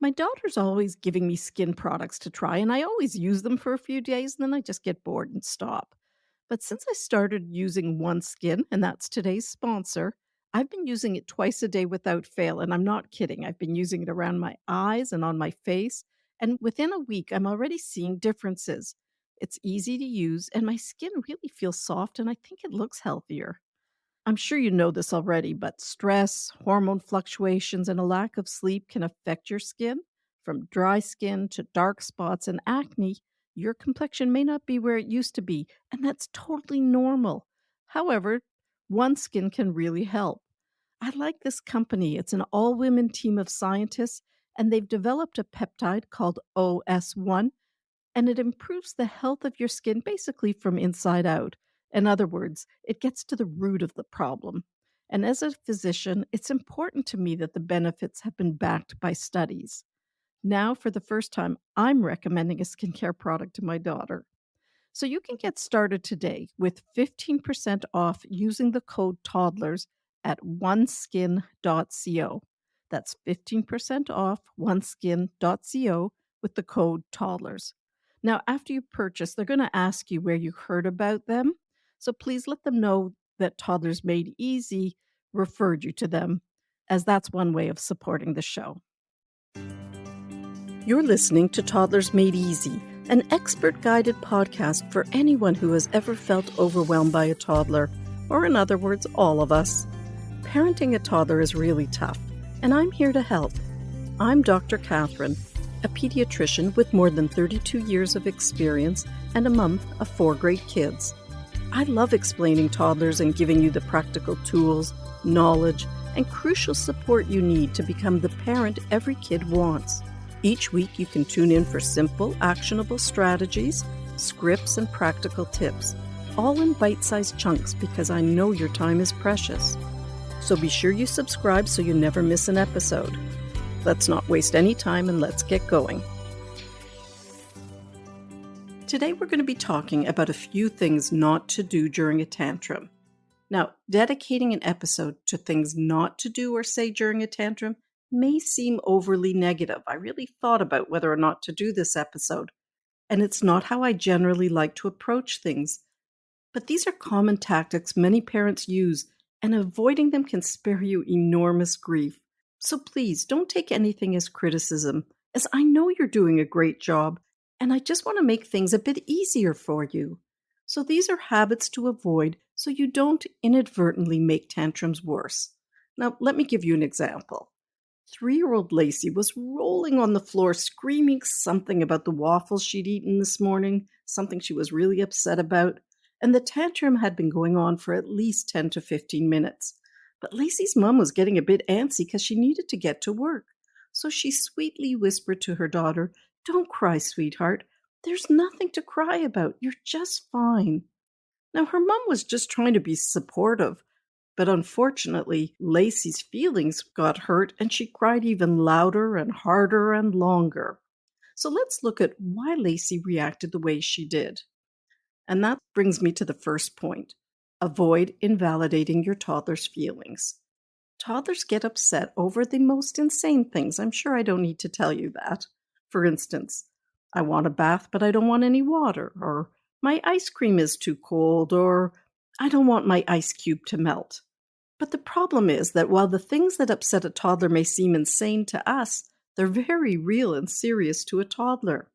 My daughter's always giving me skin products to try, and I always use them for a few days, and then I just get bored and stop. But since I started using OneSkin, and that's today's sponsor, I've been using it twice a day without fail, and I'm not kidding. I've been using it around my eyes and on my face, and within a week, I'm already seeing differences. It's easy to use, and my skin really feels soft, and I think it looks healthier. I'm sure you know this already, but stress, hormone fluctuations, and a lack of sleep can affect your skin. From dry skin to dark spots and acne, your complexion may not be where it used to be, and that's totally normal. However, one skin can really help. I like this company. It's an all women team of scientists, and they've developed a peptide called OS1 and it improves the health of your skin basically from inside out. In other words, it gets to the root of the problem. And as a physician, it's important to me that the benefits have been backed by studies. Now, for the first time, I'm recommending a skincare product to my daughter. So you can get started today with 15% off using the code toddlers at oneskin.co. That's 15% off oneskin.co with the code toddlers. Now, after you purchase, they're going to ask you where you heard about them. So please let them know that Toddlers Made Easy referred you to them, as that's one way of supporting the show. You're listening to Toddlers Made Easy, an expert guided podcast for anyone who has ever felt overwhelmed by a toddler, or in other words, all of us. Parenting a toddler is really tough, and I'm here to help. I'm Dr. Cathryn, a pediatrician with more than 32 years of experience and a mom of 4 great kids. I love explaining toddlers and giving you the practical tools, knowledge, and crucial support you need to become the parent every kid wants. Each week, you can tune in for simple, actionable strategies, scripts, and practical tips, all in bite-sized chunks because I know your time is precious. So be sure you subscribe so you never miss an episode. Let's not waste any time and let's get going. Today, we're going to be talking about a few things not to do during a tantrum. Now, dedicating an episode to things not to do or say during a tantrum may seem overly negative. I really thought about whether or not to do this episode, and it's not how I generally like to approach things. But these are common tactics many parents use, and avoiding them can spare you enormous grief. So please don't take anything as criticism, as I know you're doing a great job, and I just want to make things a bit easier for you. So these are habits to avoid so you don't inadvertently make tantrums worse. Now, let me give you an example. 3-year-old Lacey was rolling on the floor, screaming something about the waffles she'd eaten this morning, something she was really upset about, and the tantrum had been going on for at least 10 to 15 minutes. But Lacey's mom was getting a bit antsy because she needed to get to work. So she sweetly whispered to her daughter, "Don't cry, sweetheart. There's nothing to cry about. You're just fine." Now, her mom was just trying to be supportive, but unfortunately, Lacey's feelings got hurt and she cried even louder and harder and longer. So let's look at why Lacey reacted the way she did. And that brings me to the first point. Avoid invalidating your toddler's feelings. Toddlers get upset over the most insane things. I'm sure I don't need to tell you that. For instance, I want a bath, but I don't want any water, or my ice cream is too cold, or I don't want my ice cube to melt. But the problem is that while the things that upset a toddler may seem insane to us, they're very real and serious to a toddler.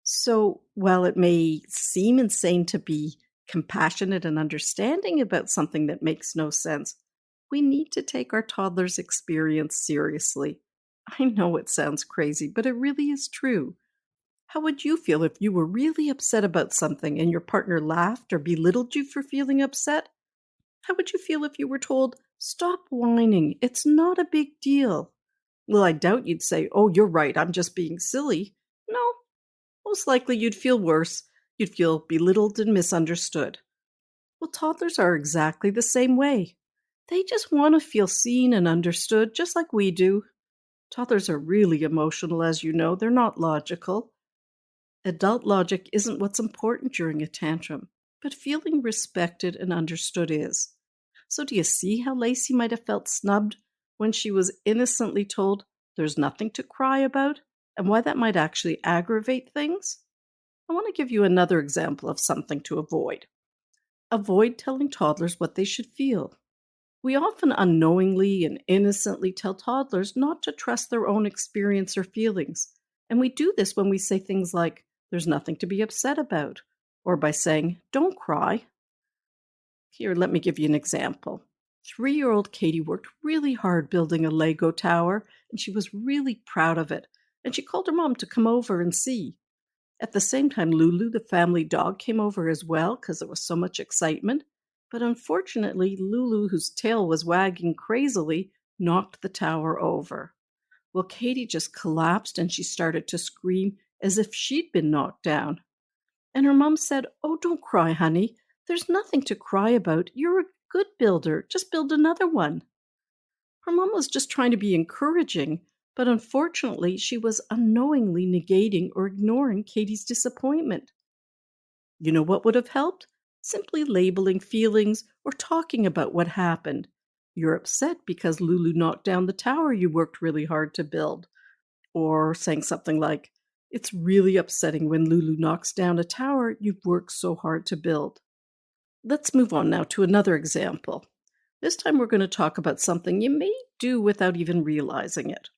So while it may seem insane to be compassionate and understanding about something that makes no sense, we need to take our toddler's experience seriously. I know it sounds crazy, but it really is true. How would you feel if you were really upset about something and your partner laughed or belittled you for feeling upset? How would you feel if you were told, "Stop whining, it's not a big deal"? Well, I doubt you'd say, "Oh, you're right, I'm just being silly." No, most likely you'd feel worse. You'd feel belittled and misunderstood. Well, toddlers are exactly the same way. They just want to feel seen and understood, just like we do. Toddlers are really emotional, as you know. They're not logical. Adult logic isn't what's important during a tantrum, but feeling respected and understood is. So do you see how Lacey might have felt snubbed when she was innocently told, there's nothing to cry about, and why that might actually aggravate things? I want to give you another example of something to avoid. Avoid telling toddlers what they should feel. We often unknowingly and innocently tell toddlers not to trust their own experience or feelings. And we do this when we say things like, there's nothing to be upset about, or by saying, don't cry. Here, let me give you an example. 3-year-old Katie worked really hard building a Lego tower, and she was really proud of it. And she called her mom to come over and see. At the same time, Lulu, the family dog, came over as well because there was so much excitement. But unfortunately, Lulu, whose tail was wagging crazily, knocked the tower over. Well, Katie just collapsed and she started to scream as if she'd been knocked down. And her mom said, "Oh, don't cry, honey. There's nothing to cry about. You're a good builder. Just build another one." Her mom was just trying to be encouraging, but unfortunately, she was unknowingly negating or ignoring Katie's disappointment. You know what would have helped? Simply labeling feelings or talking about what happened. You're upset because Lulu knocked down the tower you worked really hard to build. Or saying something like, "It's really upsetting when Lulu knocks down a tower you've worked so hard to build." Let's move on now to another example. This time we're going to talk about something you may do without even realizing it.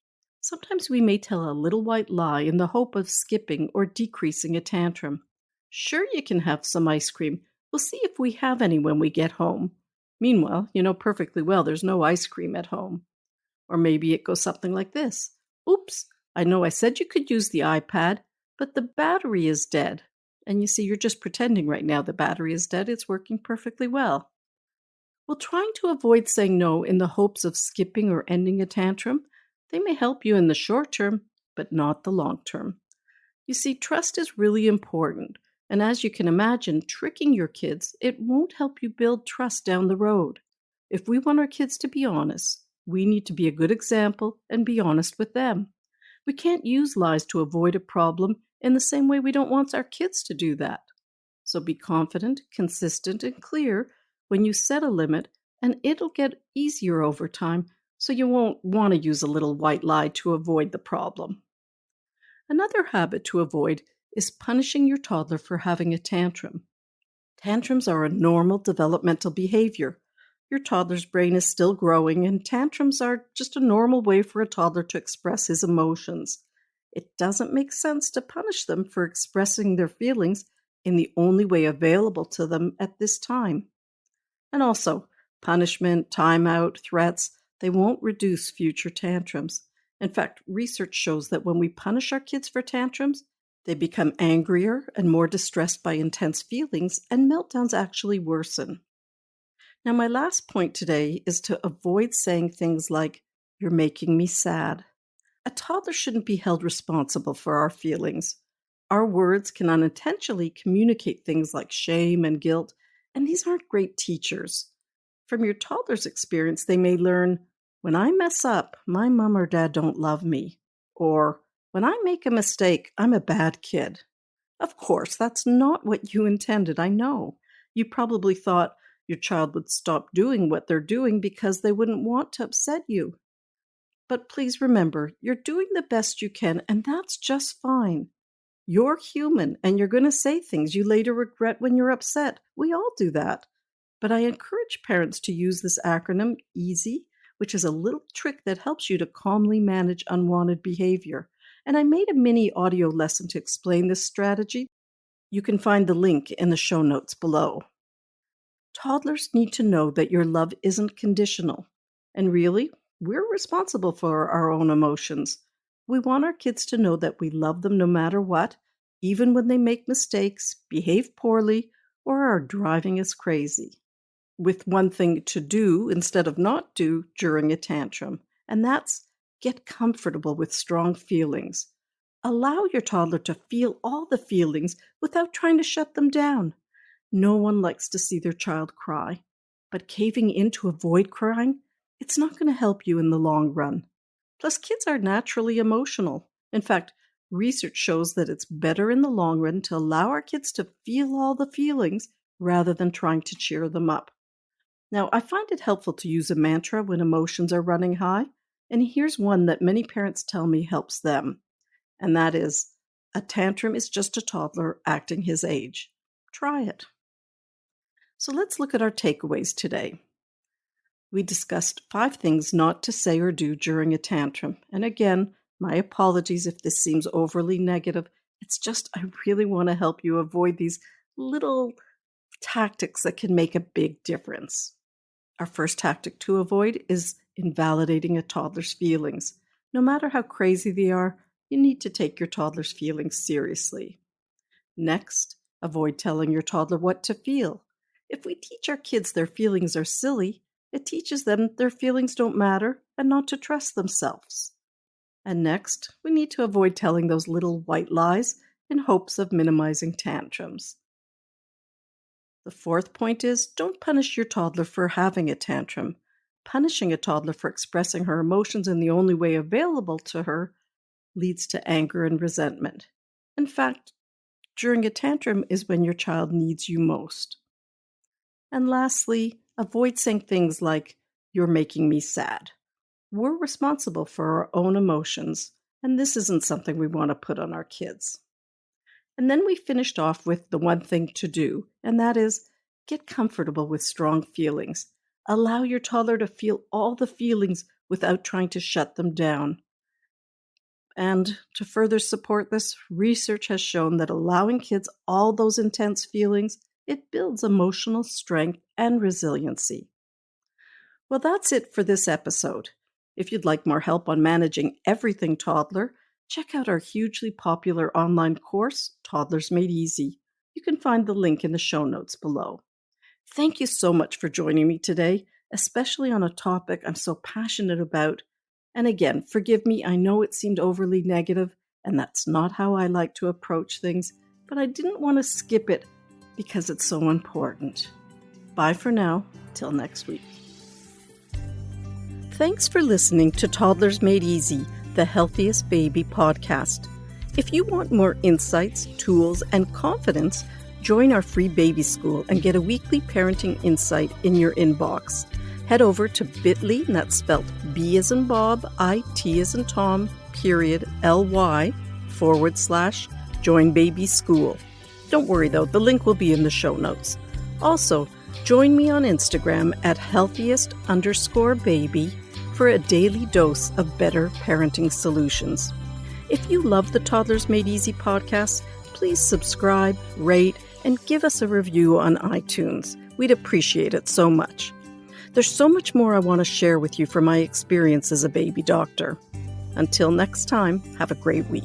Sometimes we may tell a little white lie in the hope of skipping or decreasing a tantrum. Sure, you can have some ice cream. We'll see if we have any when we get home. Meanwhile, you know perfectly well there's no ice cream at home. Or maybe it goes something like this. "Oops, I know I said you could use the iPad, but the battery is dead." And you see, you're just pretending right now the battery is dead. It's working perfectly well. Well, trying to avoid saying no in the hopes of skipping or ending a tantrum, they may help you in the short term, but not the long term. You see, trust is really important. And as you can imagine, tricking your kids, it won't help you build trust down the road. If we want our kids to be honest, we need to be a good example and be honest with them. We can't use lies to avoid a problem in the same way we don't want our kids to do that. So be confident, consistent, and clear when you set a limit, and it'll get easier over time so you won't want to use a little white lie to avoid the problem. Another habit to avoid is punishing your toddler for having a tantrum. Tantrums are a normal developmental behavior. Your toddler's brain is still growing, and tantrums are just a normal way for a toddler to express his emotions. It doesn't make sense to punish them for expressing their feelings in the only way available to them at this time. And also, punishment, timeout, threats, they won't reduce future tantrums. In fact, research shows that when we punish our kids for tantrums, they become angrier and more distressed by intense feelings, and meltdowns actually worsen. Now, my last point today is to avoid saying things like, "You're making me sad." A toddler shouldn't be held responsible for our feelings. Our words can unintentionally communicate things like shame and guilt, and these aren't great teachers. From your toddler's experience, they may learn, "When I mess up, my mom or dad don't love me." Or, "When I make a mistake, I'm a bad kid." Of course, that's not what you intended, I know. You probably thought your child would stop doing what they're doing because they wouldn't want to upset you. But please remember, you're doing the best you can, and that's just fine. You're human, and you're going to say things you later regret when you're upset. We all do that. But I encourage parents to use this acronym, EASY, which is a little trick that helps you to calmly manage unwanted behavior. And I made a mini audio lesson to explain this strategy. You can find the link in the show notes below. Toddlers need to know that your love isn't conditional. And really, we're responsible for our own emotions. We want our kids to know that we love them no matter what, even when they make mistakes, behave poorly, or are driving us crazy. With one thing to do instead of not do during a tantrum, and that's get comfortable with strong feelings. Allow your toddler to feel all the feelings without trying to shut them down. No one likes to see their child cry, but caving in to avoid crying, it's not going to help you in the long run. Plus, kids are naturally emotional. In fact, research shows that it's better in the long run to allow our kids to feel all the feelings rather than trying to cheer them up. Now, I find it helpful to use a mantra when emotions are running high. And here's one that many parents tell me helps them, and that is a tantrum is just a toddler acting his age. Try it. So let's look at our takeaways today. We discussed 5 things not to say or do during a tantrum. And again, my apologies if this seems overly negative. It's just I really want to help you avoid these little tactics that can make a big difference. Our first tactic to avoid is invalidating a toddler's feelings. No matter how crazy they are, you need to take your toddler's feelings seriously. Next, avoid telling your toddler what to feel. If we teach our kids their feelings are silly, it teaches them their feelings don't matter and not to trust themselves. And next, we need to avoid telling those little white lies in hopes of minimizing tantrums. The fourth point is don't punish your toddler for having a tantrum. Punishing a toddler for expressing her emotions in the only way available to her leads to anger and resentment. In fact, during a tantrum is when your child needs you most. And lastly, avoid saying things like, "You're making me sad." We're responsible for our own emotions, and this isn't something we want to put on our kids. And then we finished off with the one thing to do, and that is get comfortable with strong feelings. Allow your toddler to feel all the feelings without trying to shut them down. And to further support this, research has shown that allowing kids all those intense feelings, it builds emotional strength and resiliency. Well, that's it for this episode. If you'd like more help on managing everything toddler, check out our hugely popular online course, Toddlers Made Easy. You can find the link in the show notes below. Thank you so much for joining me today, especially on a topic I'm so passionate about. And again, forgive me, I know it seemed overly negative, and that's not how I like to approach things, but I didn't want to skip it because it's so important. Bye for now, till next week. Thanks for listening to Toddlers Made Easy, the Healthiest Baby podcast. If you want more insights, tools, and confidence, join our free baby school and get a weekly parenting insight in your inbox. Head over to bit.ly, and that's spelled B as in Bob, I-T as in Tom, /L-Y/join baby school. Don't worry though, the link will be in the show notes. Also, join me on Instagram at healthiest_baby for a daily dose of better parenting solutions. If you love the Toddlers Made Easy podcast, please subscribe, rate, and give us a review on iTunes. We'd appreciate it so much. There's so much more I want to share with you from my experience as a baby doctor. Until next time, have a great week.